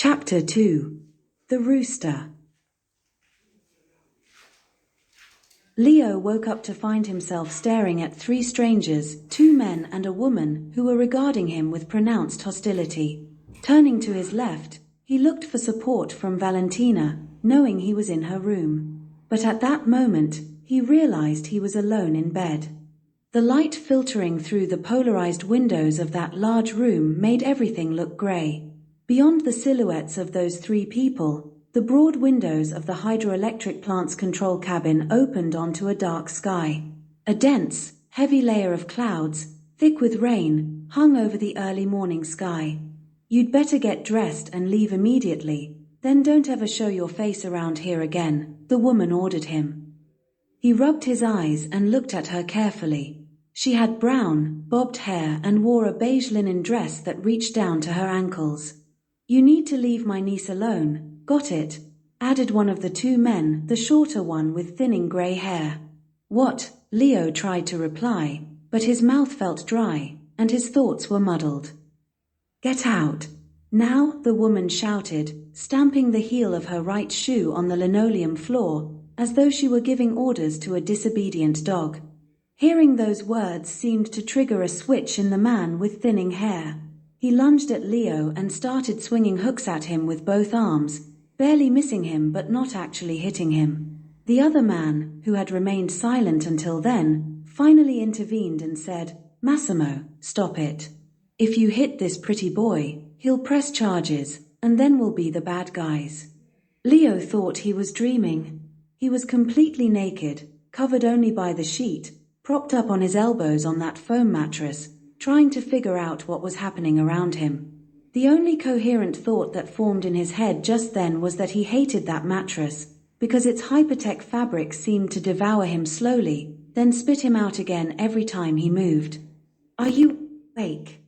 Chapter 2. The Rooster. Leo woke up to find himself staring at three strangers, two men and a woman, who were regarding him with pronounced hostility. Turning to his left, he looked for support from Valentina, knowing he was in her room. But at that moment, he realized he was alone in bed. The light filtering through the polarized windows of that large room made everything look grey. Beyond the silhouettes of those three people, the broad windows of the hydroelectric plant's control cabin opened onto a dark sky. A dense, heavy layer of clouds, thick with rain, hung over the early morning sky. "You'd better get dressed and leave immediately, then don't ever show your face around here again," the woman ordered him. He rubbed his eyes and looked at her carefully. She had brown, bobbed hair and wore a beige linen dress that reached down to her ankles. "You need to leave my niece alone, got it?" added one of the two men, the shorter one with thinning grey hair. "What?" Leo tried to reply, but his mouth felt dry, and his thoughts were muddled. "Get out! Now!" the woman shouted, stamping the heel of her right shoe on the linoleum floor, as though she were giving orders to a disobedient dog. Hearing those words seemed to trigger a switch in the man with thinning hair. He lunged at Leo and started swinging hooks at him with both arms, barely missing him but not actually hitting him. The other man, who had remained silent until then, finally intervened and said, "Massimo, stop it. If you hit this pretty boy, he'll press charges, and then we'll be the bad guys." Leo thought he was dreaming. He was completely naked, covered only by the sheet, propped up on his elbows on that foam mattress, trying to figure out what was happening around him. The only coherent thought that formed in his head just then was that he hated that mattress, because its hypertech fabric seemed to devour him slowly, then spit him out again every time he moved. "Are you awake?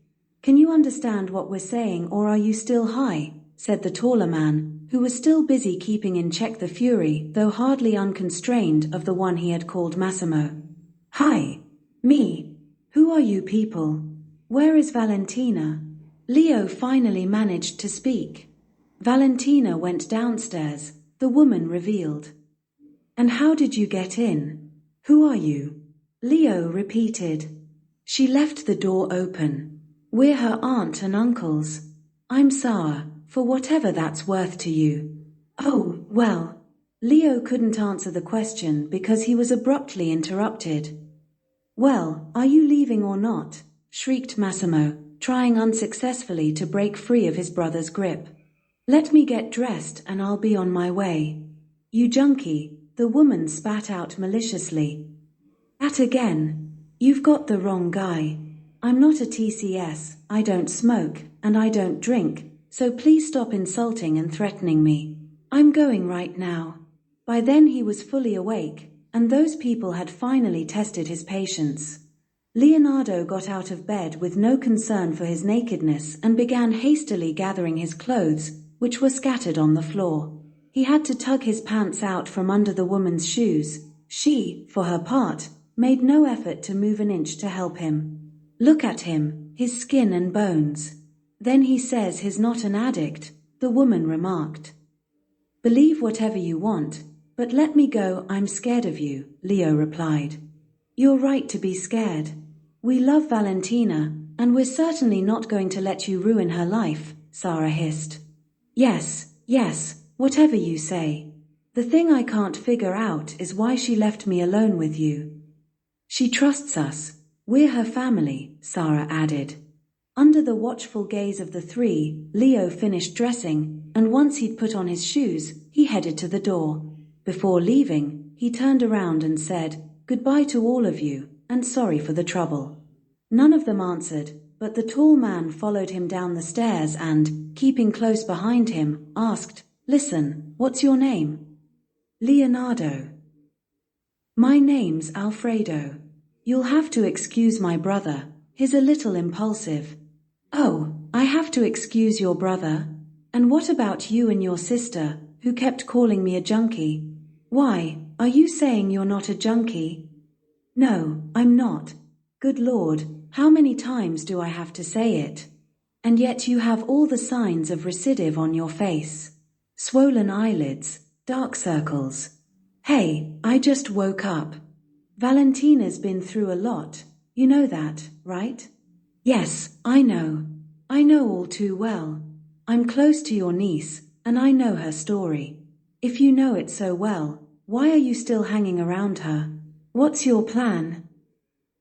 Can you understand what we're saying, or are you still high?" said the taller man, who was still busy keeping in check the fury, though hardly unconstrained, of the one he had called Massimo. "Hi. Me. Who are you people? Where is Valentina?" Leo finally managed to speak. "Valentina went downstairs," the woman revealed. "And how did you get in? Who are you?" Leo repeated. "She left the door open. We're her aunt and uncles. I'm Sarah, for whatever that's worth to you." "Oh, well." Leo couldn't answer the question because he was abruptly interrupted. "Well, are you leaving or not?" shrieked Massimo, trying unsuccessfully to break free of his brother's grip. "Let me get dressed and I'll be on my way." "You junkie," the woman spat out maliciously. "That again? You've got the wrong guy. I'm not a TCS, I don't smoke, and I don't drink, so please stop insulting and threatening me. I'm going right now." By then he was fully awake, and those people had finally tested his patience. Leonardo got out of bed with no concern for his nakedness and began hastily gathering his clothes, which were scattered on the floor. He had to tug his pants out from under the woman's shoes. She, for her part, made no effort to move an inch to help him. "Look at him, his skin and bones. Then he says he's not an addict," the woman remarked. "Believe whatever you want, but let me go, I'm scared of you," Leo replied. "You're right to be scared. We love Valentina, and we're certainly not going to let you ruin her life," Sarah hissed. Yes, whatever you say. The thing I can't figure out is why she left me alone with you." "She trusts us. We're her family," Sarah added. Under the watchful gaze of the three, Leo finished dressing, and once he'd put on his shoes, he headed to the door. Before leaving, he turned around and said, "Goodbye to all of you, and sorry for the trouble." None of them answered, but the tall man followed him down the stairs and, keeping close behind him, asked, "Listen, what's your name?" "Leonardo." "My name's Alfredo. You'll have to excuse my brother, he's a little impulsive." "Oh, I have to excuse your brother? And what about you and your sister, who kept calling me a junkie? Why, are you saying you're not a junkie?" "No, I'm not. Good Lord, how many times do I have to say it? And yet you have all the signs of recidiv on your face. Swollen eyelids, dark circles. Hey, I just woke up. Valentina's been through a lot, you know that, right? Yes, I know. I know all too well. I'm close to your niece, and I know her story. If you know it so well, why are you still hanging around her? What's your plan?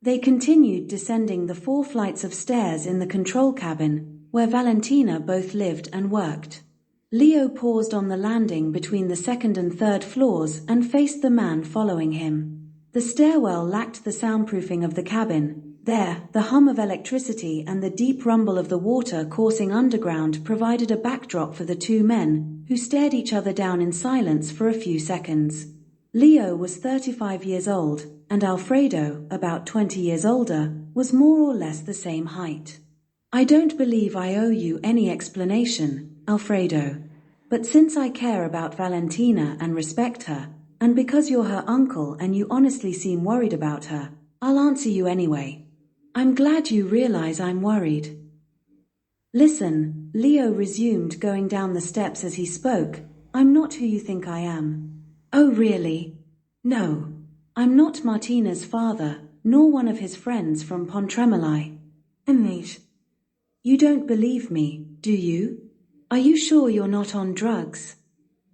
They continued descending the 4 flights of stairs in the control cabin, where Valentina both lived and worked. Leo paused on the landing between the 2nd and 3rd floors and faced the man following him. The stairwell lacked the soundproofing of the cabin. There, the hum of electricity and the deep rumble of the water coursing underground provided a backdrop for the 2 men, who stared each other down in silence for a few seconds. Leo was 35 years old, and Alfredo, about 20 years older, was more or less the same height. I don't believe I owe you any explanation, Alfredo. But since I care about Valentina and respect her, and because you're her uncle and you honestly seem worried about her, I'll answer you anyway. I'm glad you realize I'm worried. Listen, Leo resumed, going down the steps as he spoke, I'm not who you think I am. Oh really? No. I'm not Martina's father, nor one of his friends from Pontremoli. Emmett. You don't believe me, do you? Are you sure you're not on drugs?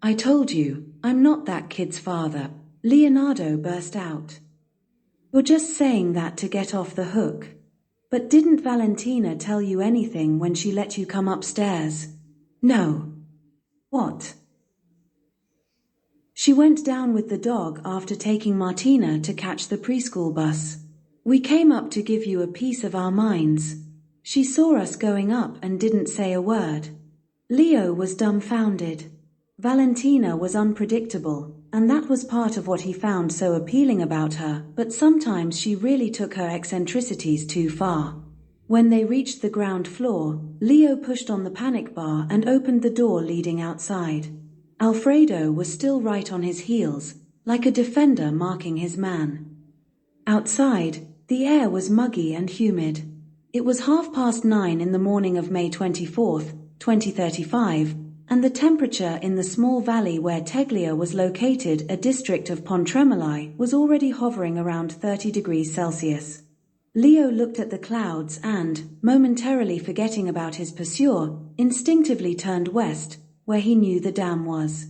I told you, I'm not that kid's father, Leonardo burst out. You're just saying that to get off the hook. But didn't Valentina tell you anything when she let you come upstairs? No. What? She went down with the dog after taking Martina to catch the preschool bus. We came up to give you a piece of our minds. She saw us going up and didn't say a word. Leo was dumbfounded. Valentina was unpredictable, and that was part of what he found so appealing about her, but sometimes she really took her eccentricities too far. When they reached the ground floor, Leo pushed on the panic bar and opened the door leading outside. Alfredo was still right on his heels, like a defender marking his man. Outside, the air was muggy and humid. It was 9:30 in the morning of May 24th, 2035, and the temperature in the small valley where Teglia was located, a district of Pontremoli, was already hovering around 30 degrees Celsius. Leo looked at the clouds and, momentarily forgetting about his pursuer, instinctively turned west, where he knew the dam was.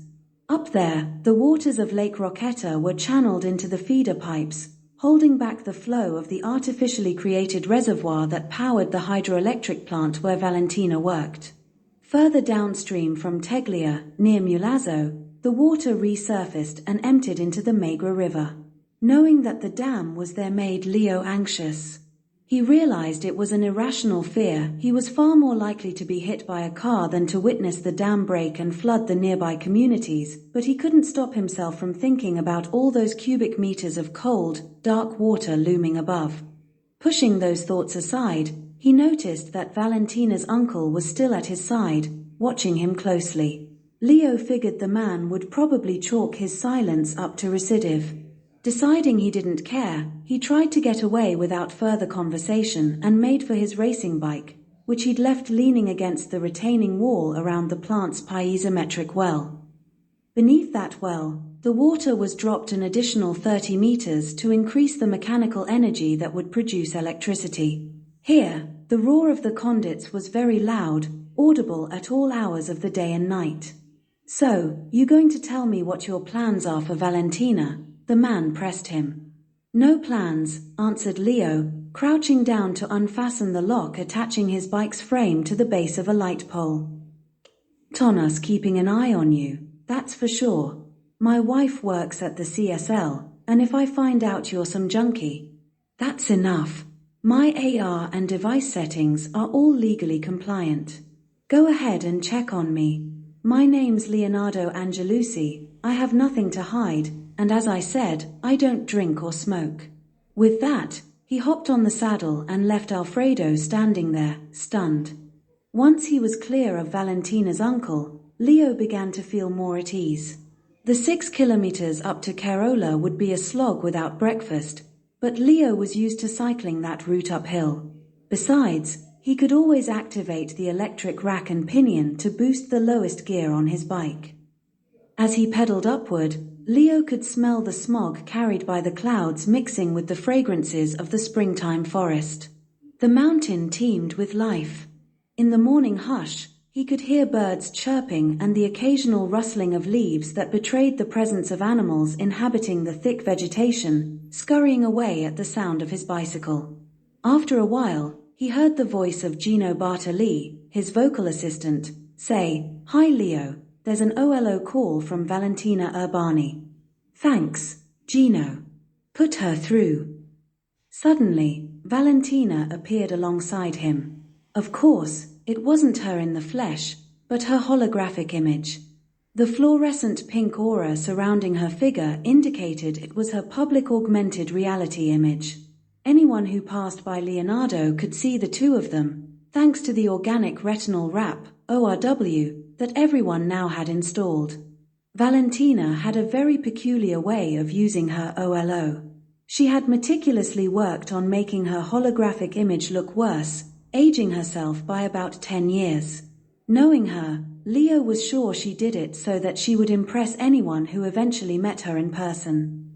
Up there, the waters of Lake Rocchetta were channeled into the feeder pipes, holding back the flow of the artificially created reservoir that powered the hydroelectric plant where Valentina worked. Further downstream from Teglia, near Mulazzo, the water resurfaced and emptied into the Magra River. Knowing that the dam was there made Leo anxious. He realized it was an irrational fear. He was far more likely to be hit by a car than to witness the dam break and flood the nearby communities, but he couldn't stop himself from thinking about all those cubic meters of cold, dark water looming above. Pushing those thoughts aside, he noticed that Valentina's uncle was still at his side, watching him closely. Leo figured the man would probably chalk his silence up to recidiv. Deciding he didn't care, he tried to get away without further conversation and made for his racing bike, which he'd left leaning against the retaining wall around the plant's piezometric well. Beneath that well, the water was dropped an additional 30 meters to increase the mechanical energy that would produce electricity. Here, the roar of the conduits was very loud, audible at all hours of the day and night. So, you going to tell me what your plans are for Valentina? The man pressed him. No plans, answered Leo, crouching down to unfasten the lock attaching his bike's frame to the base of a light pole. Tona's keeping an eye on you, that's for sure. My wife works at the CSL, and if I find out you're some junkie, that's enough. My AR and device settings are all legally compliant. Go ahead and check on me. My name's Leonardo Angelucci, I have nothing to hide, and as I said, I don't drink or smoke. With that, he hopped on the saddle and left Alfredo standing there, stunned. Once he was clear of Valentina's uncle, Leo began to feel more at ease. The 6 kilometers up to Carola would be a slog without breakfast, but Leo was used to cycling that route uphill. Besides, he could always activate the electric rack and pinion to boost the lowest gear on his bike. As he pedaled upward, Leo could smell the smog carried by the clouds mixing with the fragrances of the springtime forest. The mountain teemed with life. In the morning hush, he could hear birds chirping and the occasional rustling of leaves that betrayed the presence of animals inhabiting the thick vegetation, scurrying away at the sound of his bicycle. After a while, he heard the voice of Gino Bartoli, his vocal assistant, say, "Hi Leo, there's an OLO call from Valentina Urbani." "Thanks, Gino. Put her through." Suddenly, Valentina appeared alongside him. Of course, it wasn't her in the flesh, but her holographic image. The fluorescent pink aura surrounding her figure indicated it was her public augmented reality image. Anyone who passed by Leonardo could see the two of them, thanks to the organic retinal wrap, ORW, that everyone now had installed. Valentina had a very peculiar way of using her OLO. She had meticulously worked on making her holographic image look worse, aging herself by about 10 years. Knowing her, Leo was sure she did it so that she would impress anyone who eventually met her in person.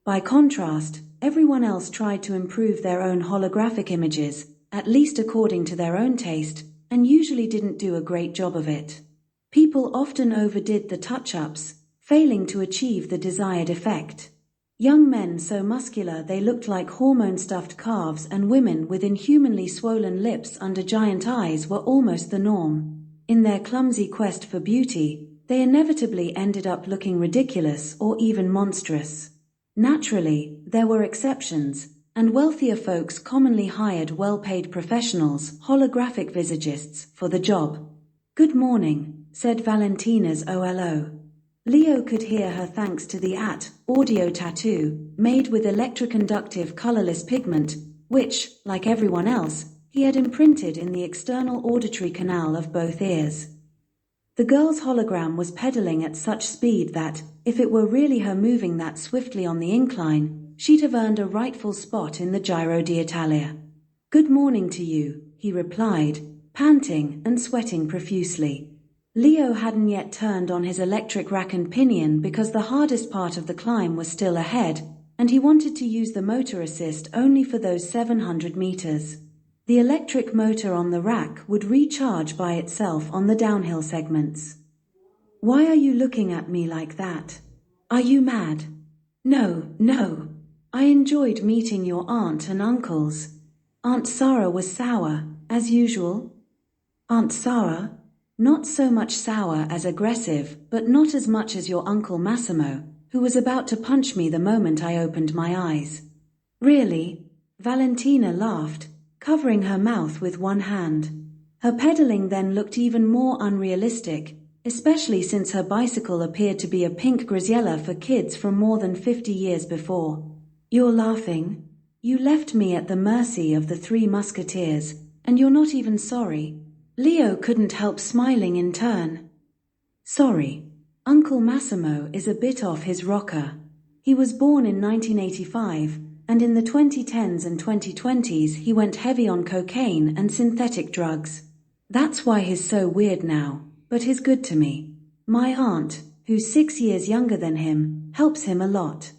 By contrast, everyone else tried to improve their own holographic images, at least according to their own taste, and usually didn't do a great job of it. People often overdid the touch-ups, failing to achieve the desired effect. Young men so muscular they looked like hormone-stuffed calves and women with inhumanly swollen lips under giant eyes were almost the norm. In their clumsy quest for beauty, they inevitably ended up looking ridiculous or even monstrous. Naturally, there were exceptions, and wealthier folks commonly hired well-paid professionals, holographic visagists, for the job. "Good morning," said Valentina's OLO. Leo could hear her thanks to the audio tattoo, made with electroconductive colorless pigment, which, like everyone else, he had imprinted in the external auditory canal of both ears. The girl's hologram was pedaling at such speed that, if it were really her moving that swiftly on the incline, she'd have earned a rightful spot in the Giro d'Italia. "Good morning to you," he replied, panting and sweating profusely. Leo hadn't yet turned on his electric rack and pinion because the hardest part of the climb was still ahead, and he wanted to use the motor assist only for those 700 meters. The electric motor on the rack would recharge by itself on the downhill segments. "Why are you looking at me like that? Are you mad?" No. I enjoyed meeting your aunt and uncles. Aunt Sarah was sour, as usual." "Aunt Sarah? Not so much sour as aggressive, but not as much as your Uncle Massimo, who was about to punch me the moment I opened my eyes." "Really?" Valentina laughed, covering her mouth with one hand. Her pedaling then looked even more unrealistic, especially since her bicycle appeared to be a pink Griziella for kids from more than 50 years before. "You're laughing? You left me at the mercy of the Three Musketeers, and you're not even sorry." Leo couldn't help smiling in turn. "Sorry. Uncle Massimo is a bit off his rocker. He was born in 1985, and in the 2010s and 2020s he went heavy on cocaine and synthetic drugs. That's why he's so weird now, but he's good to me. My aunt, who's 6 years younger than him, helps him a lot.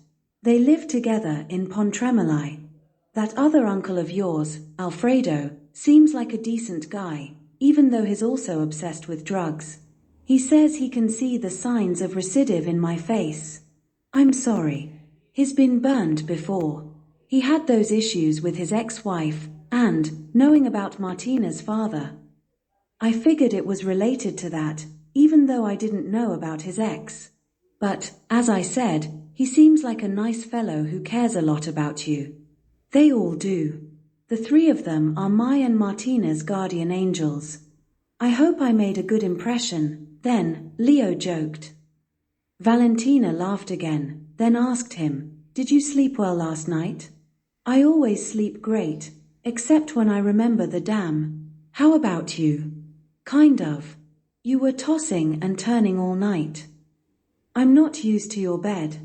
They live together in Pontremoli. That other uncle of yours, Alfredo, seems like a decent guy, even though he's also obsessed with drugs. He says he can see the signs of recidive in my face. I'm sorry. He's been burned before. He had those issues with his ex-wife, and, knowing about Martina's father, I figured it was related to that, even though I didn't know about his ex. But, as I said, he seems like a nice fellow who cares a lot about you. They all do. The three of them are my and Martina's guardian angels. I hope I made a good impression, then, Leo joked. Valentina laughed again, then asked him, "Did you sleep well last night?" "I always sleep great, except when I remember the dam. How about you?" "Kind of. You were tossing and turning all night." "I'm not used to your bed.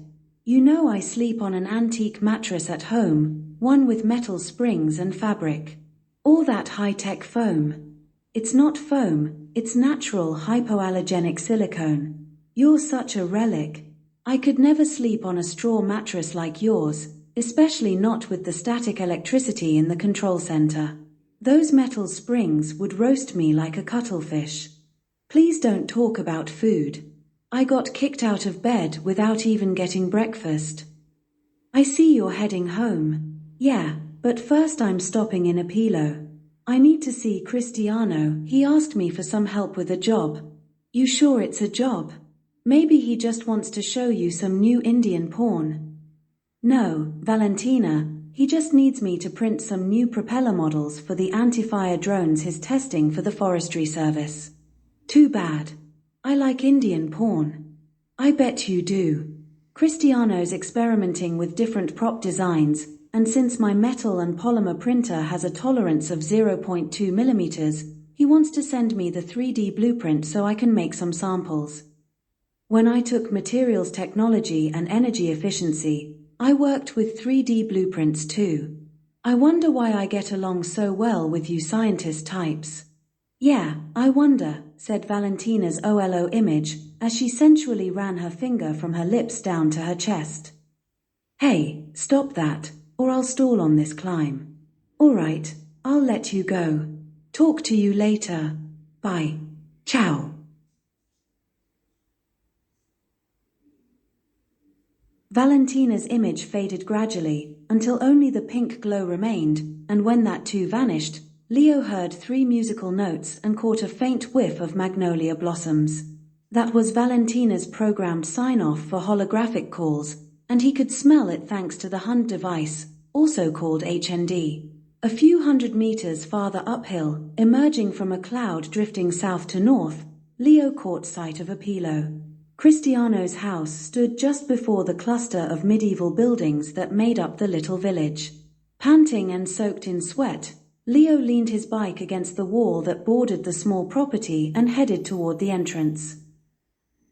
You know I sleep on an antique mattress at home, one with metal springs and fabric." All that high-tech foam. It's not foam, it's natural hypoallergenic silicone. You're such a relic. I could never sleep on a straw mattress like yours, especially not with the static electricity in the control center. Those metal springs would roast me like a cuttlefish. Please don't talk about food. I got kicked out of bed without even getting breakfast. I see you're heading home. Yeah, but first I'm stopping in Apilo. I need to see Cristiano. He asked me for some help with a job. You sure it's a job? Maybe he just wants to show you some new Indian porn. No, Valentina, he just needs me to print some new propeller models for the anti-fire drones he's testing for the forestry service. Too bad. I like Indian porn. I bet you do. Cristiano's experimenting with different prop designs, and since my metal and polymer printer has a tolerance of 0.2 millimeters, he wants to send me the 3D blueprint so I can make some samples. When I took materials technology and energy efficiency, I worked with 3D blueprints too. I wonder why I get along so well with you scientist types. Yeah, I wonder, said Valentina's OLO image, as she sensually ran her finger from her lips down to her chest. Hey, stop that, or I'll stall on this climb. Alright, I'll let you go. Talk to you later. Bye. Ciao. Valentina's image faded gradually, until only the pink glow remained, and when that too vanished, Leo heard 3 musical notes and caught a faint whiff of magnolia blossoms. That was Valentina's programmed sign-off for holographic calls, and he could smell it thanks to the Hunt device, also called HND. A few hundred meters farther uphill, emerging from a cloud drifting south to north, Leo caught sight of Apilo. Cristiano's house stood just before the cluster of medieval buildings that made up the little village. Panting and soaked in sweat, Leo leaned his bike against the wall that bordered the small property and headed toward the entrance.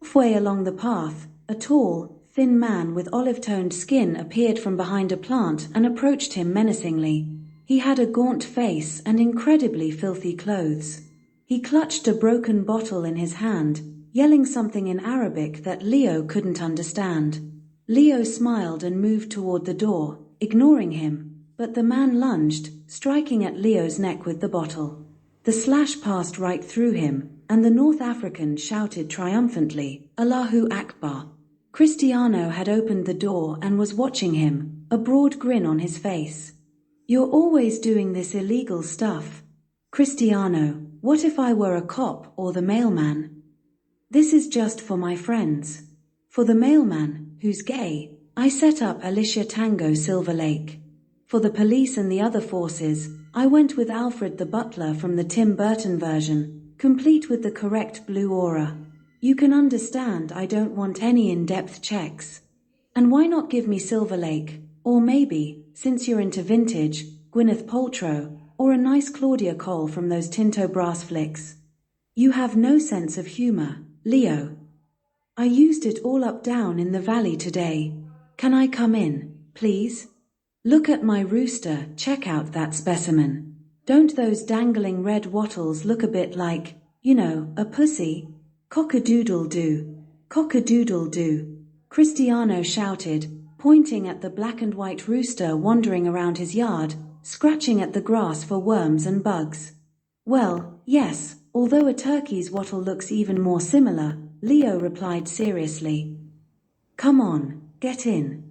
Halfway along the path, a tall, thin man with olive-toned skin appeared from behind a plant and approached him menacingly. He had a gaunt face and incredibly filthy clothes. He clutched a broken bottle in his hand, yelling something in Arabic that Leo couldn't understand. Leo smiled and moved toward the door, ignoring him, but the man lunged, striking at Leo's neck with the bottle. The slash passed right through him, and the North African shouted triumphantly, Allahu Akbar. Cristiano had opened the door and was watching him, a broad grin on his face. You're always doing this illegal stuff. Cristiano, what if I were a cop or the mailman? This is just for my friends. For the mailman, who's gay, I set up Alicia Tango Silver Lake. For the police and the other forces, I went with Alfred the butler from the Tim Burton version, complete with the correct blue aura. You can understand I don't want any in-depth checks. And why not give me Silver Lake, or maybe, since you're into vintage, Gwyneth Paltrow, or a nice Claudia Cole from those Tinto Brass flicks. You have no sense of humor, Leo. I used it all up down in the valley today. Can I come in, please? Look at my rooster, check out that specimen. Don't those dangling red wattles look a bit like, a pussy? Cock-a-doodle-doo, cock-a-doodle-doo, Cristiano shouted, pointing at the black and white rooster wandering around his yard, scratching at the grass for worms and bugs. Well, yes, although a turkey's wattle looks even more similar, Leo replied seriously. Come on, get in.